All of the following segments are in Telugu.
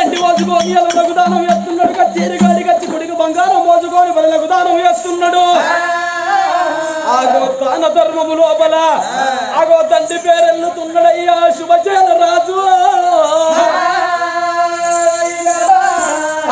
ఎంటి మోసుకొని ఎలకు దానం వేస్తున్నాడు కచ్చేరి గాడి కచ్చి గుడికి బంగారం మోసుకొని బలకు దానం వేస్తున్నాడు ఆగో దాన ధర్మము లోపల ఆగో తండ్రి పేరెళ్ళుతున్నాడయ్యా శుభచేన రాజు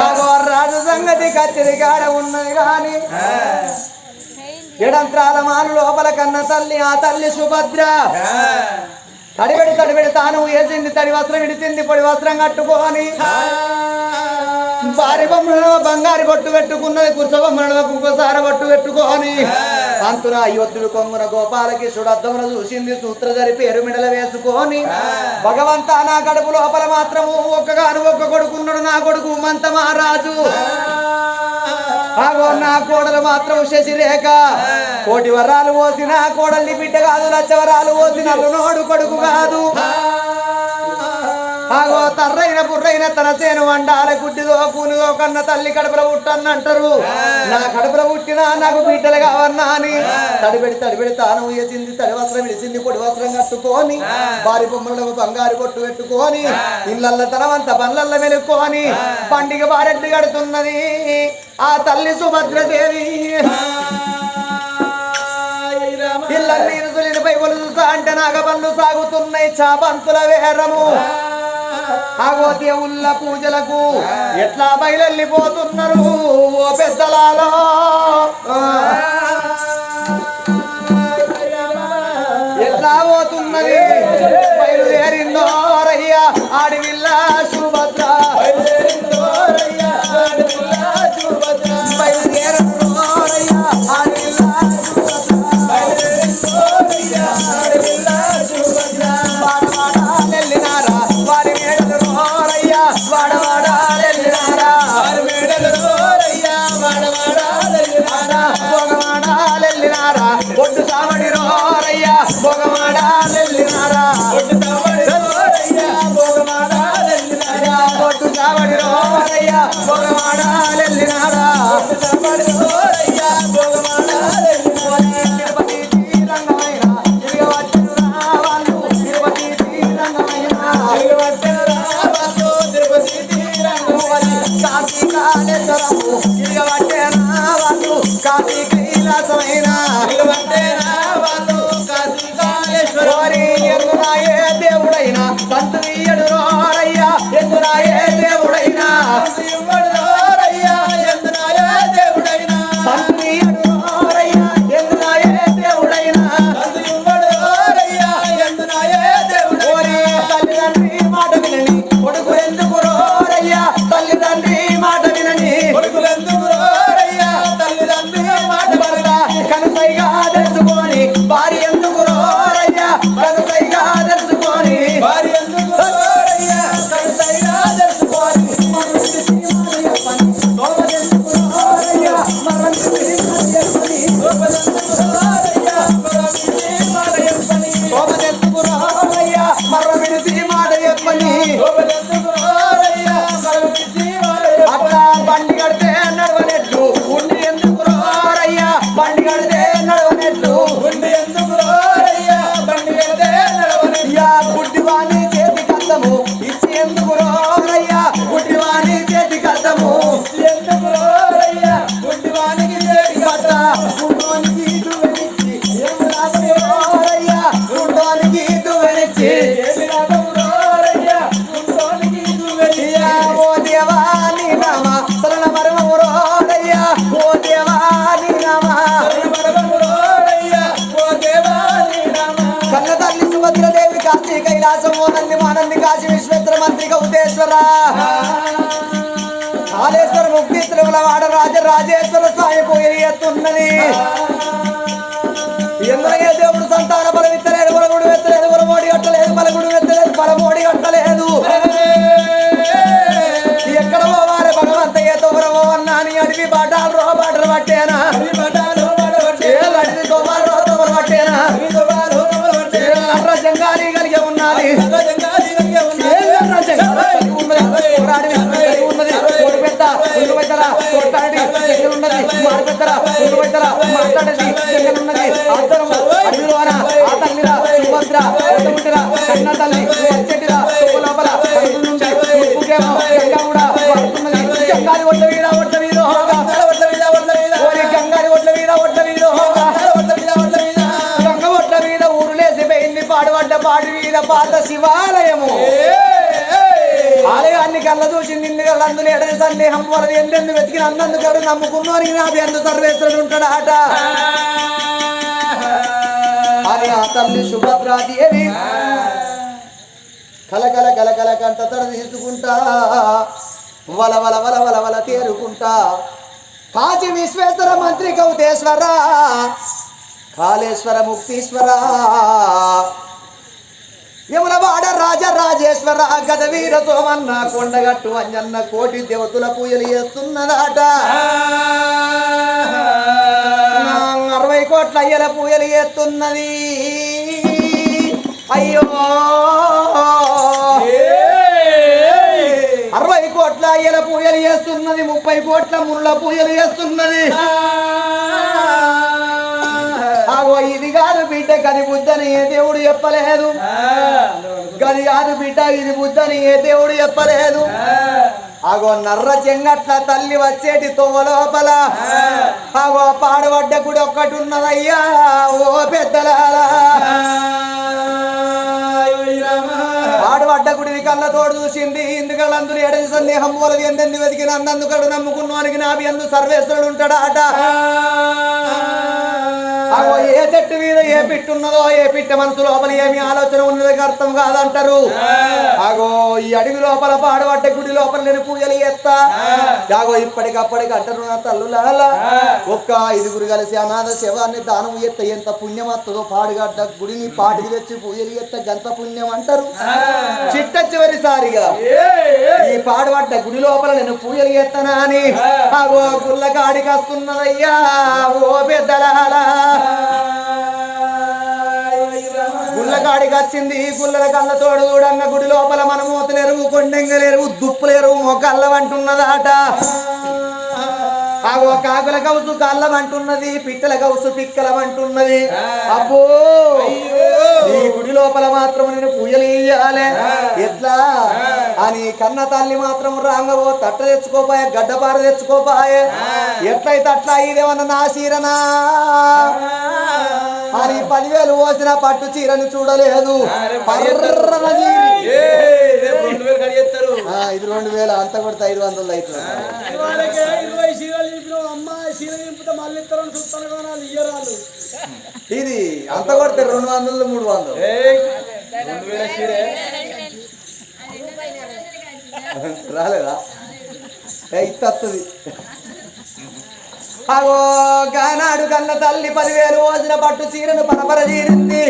ఆగో రాజు సంగతి కచ్చేరి గాడ ఉన్నది గాని ఎడంత్రాల మాను లోపల కన్న తల్లి ఆ తల్లి సుభద్ర తడిబెడి తాను వేసింది తడి వస్త్రం విడిచింది పొడి వస్త్రం కట్టుకొని భారీ బొమ్మలలో బంగారు బొట్టు పెట్టుకున్నది కుర్చ బొమ్మలలో కుక్కసార బొట్టు పెట్టుకొని అంతున అయ్యొత్తుడు కొమ్మున గోపాలకృష్ణుడు అద్దమున చూసింది సూత్రధరి పేరు మిడల వేసుకొని భగవంతా నా కడుపు లోపల మాత్రము ఒక్కగాను ఒక్క కొడుకున్నాడు నా కొడుకు మంత మహారాజు ఆగో నా కోడలు మాత్రం శశిరేఖ కోటి వరాలు పోసిన కోడల్ని బిడ్డ కాదు లచ్చ వరాలు పోసిన నోడు కొడుకు కాదు ఆగో తర్రైన బుర్రైన తన చేను వండాల గుడ్డిదో కూనిదో కన్న తల్లి కడుపుల పుట్టన్నంటారు నా కడుపుల పుట్టినా నాకు బిడ్డలు కావన్నా అని తడిబెడి తాను వేసింది తడి వస్త్రం విడిసింది పొడి వస్త్రం కట్టుకొని భారీ బొమ్మలకు బంగారు కొట్టు పెట్టుకొని ఇళ్ళల్ల తనవంత పనులల్ల మెలుక్కొని పండిగ బారెడ్డి కడుతున్నది ఆ తల్లి సుభద్రదేవి ఇళ్ళన్నీ ఇరుసులిపై కొలుసా అంటే నాగపళ్ళు సాగుతున్నాయి చాపంతుల వేరము ఆగో దేవుళ్ళ పూజలకు ఎట్లా బయలెళ్ళిపోతున్నారు ఓ పెద్దలాలో ఎట్లా పోతున్నది బయలుదేరిందో రయ్యా ఆడివిల్ల సుభద్ర బయలుదేరిందో రయ్యా ఆడివిల్ల వెళ్ళినారా వారి మేడలు రోరయ్యా వాడవాడాలెళ్ళినారా వారి మేడలు రోరయ్యా వాడవాడాలెళ్ళినారా భోగమాడాలెళ్ళినారా ఒడ్డు సామడి రోరయ్యా భోగమాడాలెళ్ళినారా ఒడ్డు సామడి రోరయ్యా భోగమాడాలెళ్ళినారా ఒడ్డు సామడి రోరయ్యా భోగమాడాలెళ్ళినారా ఒడ్డు సామడి రోరయ్యా భోగమాడాలెళ్ళినారా దేవుడైనా సంతుడు రోరయ్యా ఎందునాయే దేవుడైనా రోరయ్యా ఎందునాయే దేవుడైనా సంతుడు రోరయ్యా ఎందునాయే దేవుడైనా రోరయ్యా ఎందునాయే దేవుడు తల్లిదండ్రి మాట వినని కొడుకు ఎందుకు రోరయ్యా తల్లిదండ్రి మాట వినని కొడుకులు ఎందుకు రోరయ్యా తల్లిదండ్రి మాట భర్త కనుసైగా తెలుసుకొని భార్య ఎందుకు రోరయ్యా కనుసైగా తెలుసుకొని భార్య ఎందుకు రోరయ్యా కనుసైగా తెలుసుకొని అట్లా బండి కడితే నడవనెట్లు ఉండి ఎందుకు రోరయ్యా బండి కడితే నడవనెట్లు ఉండి ఎందుకు రోరయ్యా బండి కడితే నడవనెయ్యా గుడ్డివాణి చేతి కద్దము ఇచ్చి ఎందుకు రోరయ్యా గుడ్డివాణి చేతి కద్దము ఇచ్చి ఎందుకు రోరయ్యా గుడ్డివానికి చేతి కట్ట గుడ్డోనికి దువ్వెనిచ్చి ఏమి లాభం రోరయ్యా గుడ్డోనికి దువ్వెనిచ్చి ఏమి లాభం రోరయ్యా గుడ్డోనికి దువ్వెనియ్యా ఓ దేవాని నామ సరళ మరమము రోరయ్యా ఓ దేవాని నామ సరళ మరమము రోరయ్యా ఓ దేవాని నామ కన్న తల్లి సుభద్రదేవి కాశీ కైలాసము నంది మానంది కాశీ విశ్వేశ్వర మంత్రి గౌతేశ్వర కాళేశ్వర ముక్తి తిరుమలవాడ రాజరాజేశ్వర స్వామి పోయి ఎత్తున్నది ఎందుకయ్యే దేవుడు సంతాన బలం ఇత్తలేదు బలగుడు ఎత్తలేదు బలమోడి కట్టలేదు బలగుడు ఎత్తలేదు బలమోడి కట్టలేదు ఎక్కడ పోవాలి భగవంతయ్య తోమరవో అన్నా అని అడివి బాటాలు రో బాటలు పట్టేనా అడివి తోమాలు రో తోమలు పట్టేనా జంగాలి కలిగి ఉన్నది ఉన్నది పెద్ద ఉన్నది మాట్లాడేది ఉన్నది అర్థము అడవిలోన ఇందుకలందు లేడని సందేహం వలది ఎందెందు వెతికిన అన్నందుకడు నమ్ముకున్నానికి నా ఎందు సర్వేశ్వరుడు ఉంటాడాట అని ఆ తల్లి సుభద్రాదేవి కలకల కలకల కంట తడ తీసుకుంటా వల వల వల వల వల తేరుకుంటా కాచి విశ్వేశ్వర మంత్రి కౌతేశ్వర కాళేశ్వర ముక్తీశ్వర యమునవాడ రాజ రాజేశ్వర గదవీర సోమన్న కొండగట్టు అంజన్న కోటి దేవతల పూజలు చేస్తున్నదాట 60 కోట్ల అయ్యల పూజలు చేస్తున్నది అయ్యో 60 కోట్ల అయ్యల పూజలు చేస్తున్నది 30 కోట్ల ముళ్ళ పూజలు చేస్తున్నది ఆగో ఇది కాదు బిడ్డ గది బుద్ధని ఏ దేవుడు చెప్పలేదు గది కాదు బిడ్డ ఇది బుద్ధని ఏ దేవుడు చెప్పలేదు ఆగో నర్ర చెంగట్ల తల్లి వచ్చేటి తొవ్వ లోపల ఆగో పాడబడ్డ గుడి ఒక్కటి ఉన్నదయ్యా ఓ పెద్దలారా పాడబడ్డ గుడిని కళ్ళ తోడు చూసింది ఇందుకలందరూ ఏడని సందేహం మూలది ఎందెందు వెతికిన అన్నందుకడు నమ్ముకున్నానికి నాభి అందు సర్వేశ్వరుడు ఉంటాడాట ఆగో ఏ చెట్టు మీద ఏ పిట్టున్నదో ఏ పిట్ట మనసు లోపల ఏమి ఆలోచన ఉన్నది అర్థం కాదంటారు ఆగో ఈ అడవి లోపల పాడబడ్డ గుడి లోపల నేను పూజలు చేస్తా ఆగో ఇప్పటికప్పటికి అంటారు నా తల్లులాల ఒక్క 5గురు కలిసి అనాథ శవాన్ని దానం ఎత్త ఎంత పుణ్యం వస్తుందో పాడుగడ్డ గుడిని పాటికి తెచ్చి పూజలు ఎత్త గంత పుణ్యం అంటారు చిట్ట చివరిసారిగా ఈ పాడబడ్డ గుడి లోపల నేను పూజలు చేస్తానా అని ఆగో గుళ్ళ కాడికి వస్తున్నదయ్యా ఓ పెద్దలాలా గుళ్ళ కాడికి వచ్చింది గుళ్ళల కళ్ళ తోడు చూడంగా గుడి లోపల మన మూతలేరువు కొండెంగలేరువు దుప్పులేరువు మొక్కల్లం అంటున్నదాట ఆగో కాకుల కౌసు కళ్ళం అంటున్నది పిట్టల కౌసు పిక్కలం అంటున్నది అబ్బో ఈ గుడి లోపల మాత్రం నేను పూజలు ఇయ్యాలే ఎట్లా అని కన్న తల్లి మాత్రం రాంగవో తట్ట తెచ్చుకోపాయే గడ్డపార తెచ్చుకోపాయే ఎట్లయితే అట్లా ఇదేమన్నా నా చీరనా అని 10,000 పోసిన పట్టు చీరని చూడలేదు ఇది 2,000 అంత కొడితే 500 అవుతుంది ఇది అంత కొడితే 200 300 రాలేదా ఇస్తుంది అగో గానాడు కన్న తల్లి 10,000 పోసిన పట్టు చీరను పరపర చీరింది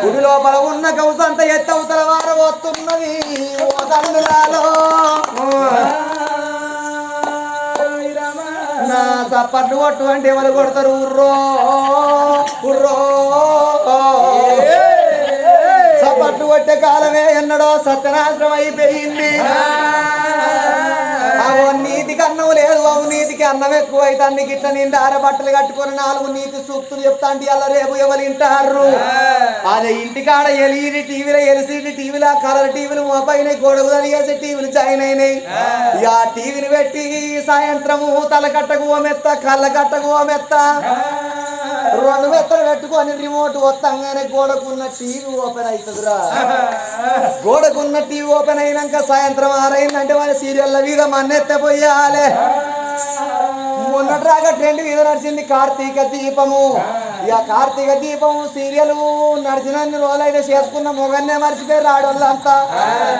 గుడి లోపల ఉన్న కౌసంత ఎత్తవుతల వార వస్తున్నది ఓ తల్లులాలో నా చప్పట్లు కొట్టు అంటే ఎవరు కొడతారు ఉర్రో ఉర్రో చప్పట్లు కొట్టే కాలమే ఎన్నడో సత్యనాశనం అయిపోయింది నీతికి అన్నం లేదు అవినీతికి అన్నం ఎక్కువ అయితే అన్ని గిట్ల నిండా బట్టలు కట్టుకొని 4 నీతి సూక్తులు చెప్తా అంటే అలా రేపు ఎవరు వింటారు అదే ఇంటికాడ ఎల్ఈడి టీవీలో ఎల్సీడీ టీవీలో కలర్ టీవీలు మొబైల్ గొడవ చేసే టీవీలు జాయిన్ అయినాయి ఇక టీవీని పెట్టి సాయంత్రము తల కట్టకు ఓమెత్త కళ్ళ కట్టకు ఓమెత్త 2 మెత్తలు పెట్టుకొని రిమోట్ వస్తాగానే గోడకున్న టీవీ ఓపెన్ అవుతుందిరా గోడకున్న టీవీ ఓపెన్ అయినాక సాయంత్రం 6 అయిందంటే వాళ్ళ సీరియల్ల మీద మన్నెత్తపోయాలే మొన్నటిదాకా ట్రెండ్ మీద నడిచింది కార్తీక దీపము ఇక కార్తీక దీపము సీరియల్ నడిచినన్ని రోజులైతే చేసుకున్న మొగన్నే మర్చిపోయి రాడోళ్ళంతా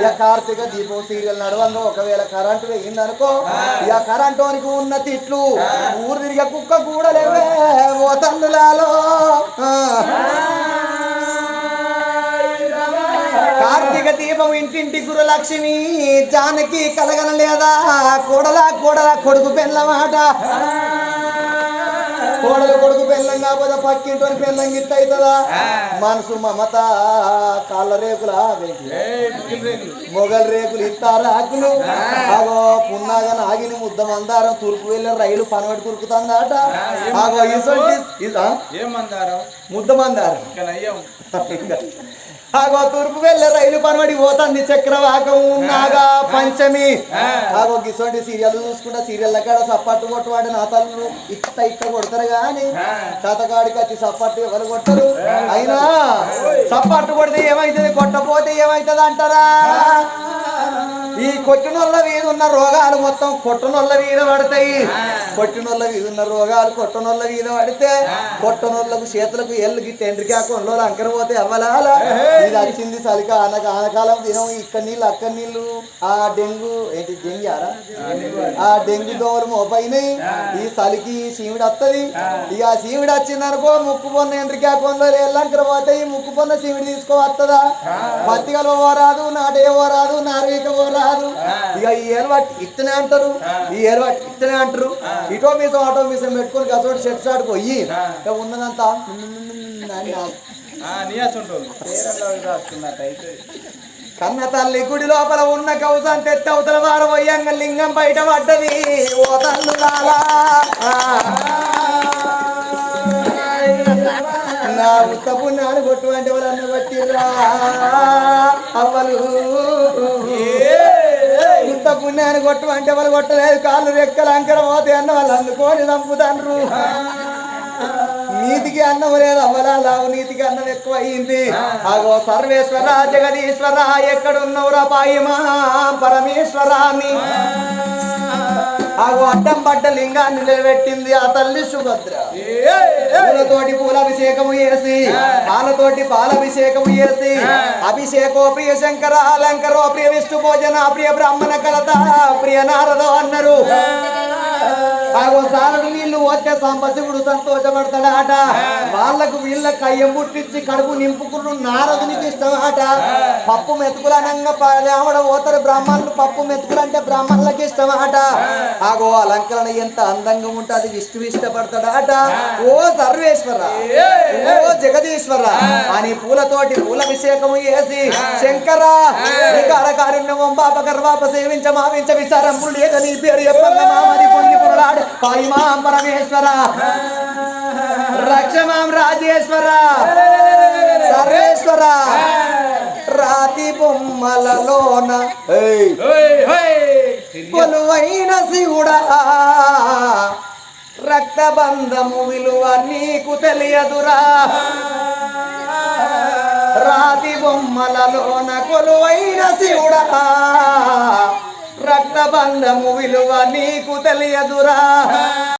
ఇక కార్తీక దీపం సీరియల్ నడవంగా ఒకవేళ కరెంటు వేయిందనుకో ఇక కరెంటోనికి ఉన్న తిట్లు ఊరు తిరిగే కుక్క కూడా లేవే ఓ తల్లులాలో కార్తీక దీపం ఇంటింటి గురులక్ష్మి జానకి కలగన లేదా కోడలా కొడుకు పెళ్ళమాట కోడలు కొడుకు పెళ్ళం కాకపోతే పక్కింటి పెళ్ళం గిట్ట అవుతుందా మనసు మమత కాళ్ళ రేకులా మొగల్ రేకులు ఇస్తారు ఆకులు ఆగో పున్నాగా ఆగిన ముద్ద మందారం తూర్పు వెళ్ళిన రైలు పనబడి కురుకుతుందట ఆగో ముద్ద మందారం ఆగో తూర్పు వెళ్ళే రైలు పనబడి పోతుంది చక్రవాకం నాగా పంచమి ఆగో గిసోటి సీరియల్ చూసుకుంటా సీరియల్ కాడ సప్పట్టు కొట్టువాడు నా తల్లు ఇట్ట కొడతారు గాని తాతగాడికి వచ్చి సప్పట్టు ఎవరు కొట్టరు అయినా సప్పట్టు కొడితే ఏమైతుంది కొట్టపోతే ఏమైతుంది అంటారా ఈ కొట్టినోళ్ళ మీద ఉన్న రోగాలు మొత్తం కొట్టనోళ్ళ మీద పడతాయి. కొట్టినోళ్ళ మీద ఉన్న రోగాలు కొట్టనోళ్ళ మీద పడితే కొట్టనోళ్ళకు చేతులకు ఎల్లుకి టెండ్రికాకుండా అంకర పోతే అవ్వలాల. ఇది వచ్చింది చలిక ఆనకాలం దినం ఇక్కడ నీళ్ళు అక్కడ నీళ్ళు. ఆ డెంగు ఏంటి డెంగ్యారా ఆ డెంగ్యూ దోమలు మోపైనాయి. ఈ చలికి సీమిడి వస్తుంది. ఇక ఆ సీమిడి వచ్చిందనుకో ముక్కు పొన్న ఎండ్రికాకుండా ఎల్లంకర పోతాయి. ముక్కు పొన్న సీమిడి తీసుకోవస్తుందా? పత్తికలు పోరాదు, నాటే పోరాదు, నార్వేక పోరాదు. ఇక ఈ ఏర్వాటి ఇత్తనే అంటారు, ఈ ఏర్వాటి ఇత్తనే అంటారు. ఇటో మీసం ఆటో మీసం పెట్టుకొని గసోటి షెట్ షాట్ పోయి ఉన్నదంతా కన్న తల్లి గుడి లోపల ఉన్న కౌసం తెత్త అవతల వారు పోయంగ లింగం బయట పడ్డది. ఓ తల్లు లాలా నా ఉత్త పుణ్యాన్ని కొట్టువంటి వాళ్ళన్న పట్టిర్రా అవ్వలు. ఉత్త పుణ్యాన్ని కొట్టువంటే వాళ్ళు కొట్టలేదు. కాళ్ళు రెక్కలు అంకర పోతే అన్న వాళ్ళు అందుకొని చంపుతాండ్రు. నీతికి అన్నం లేదు అవ్వలా లావు, నీతికి అన్నం ఎక్కువ అయింది. అగో సర్వేశ్వర జగదీశ్వర ఎక్కడున్నవురా పాయమా పరమేశ్వరాన్ని. ఆగో అడ్డం పడ్డ లింగాన్ని నిలబెట్టింది ఆ తల్లి సుభద్ర. పూలతోటి పూలాభిషేకము చేసి పాలతోటి పాలాభిషేకము చేసి అభిషేకో ప్రియ శంకర అలంకరో ప్రియ విష్ణు భోజన ప్రియ బ్రాహ్మణ కలత ప్రియ నారదో అన్నారు. ఆగో సారడు నీళ్లు వచ్చే సాంబశివుడు సంతోషపడతాడాట. వాళ్లకు వీళ్ళ కయ్యం పుట్టించి కడుపు నింపుకున్న నారదునికి ఇష్టమాట. పప్పు మెతుకులనంగా ఆవిడ పోతారు బ్రాహ్మణులు. పప్పు మెతుకులు అంటే బ్రాహ్మణులకి ఇష్టమాట. ఆగో అలంకరణ ఎంత అందంగా ఉంటుంది విష్ణు ఇష్టపడతాడాట. ఓ సర్వేశ్వర ఓ జగదీశ్వర అని పూలతోటి పూలభిషేకము చేసి శంకర కారుణ్యం పాప గర్వాప సేవించ మావించ విచారంపుడు లేక నీ పేరు చెప్పంగా మామది పొంగి పురలాడు పాయిమాం పరమేశ్వర రక్షమాం రాజేశ్వర సర్వేశ్వర. రాతి బొమ్మలలోన కొలువైన శివుడా రక్తబంధము విలువ నీకు తెలియదురా. రాతి బొమ్మలలోన కొలువైన శివుడా రక్తబంధము విలువ నీకు తెలియదురా.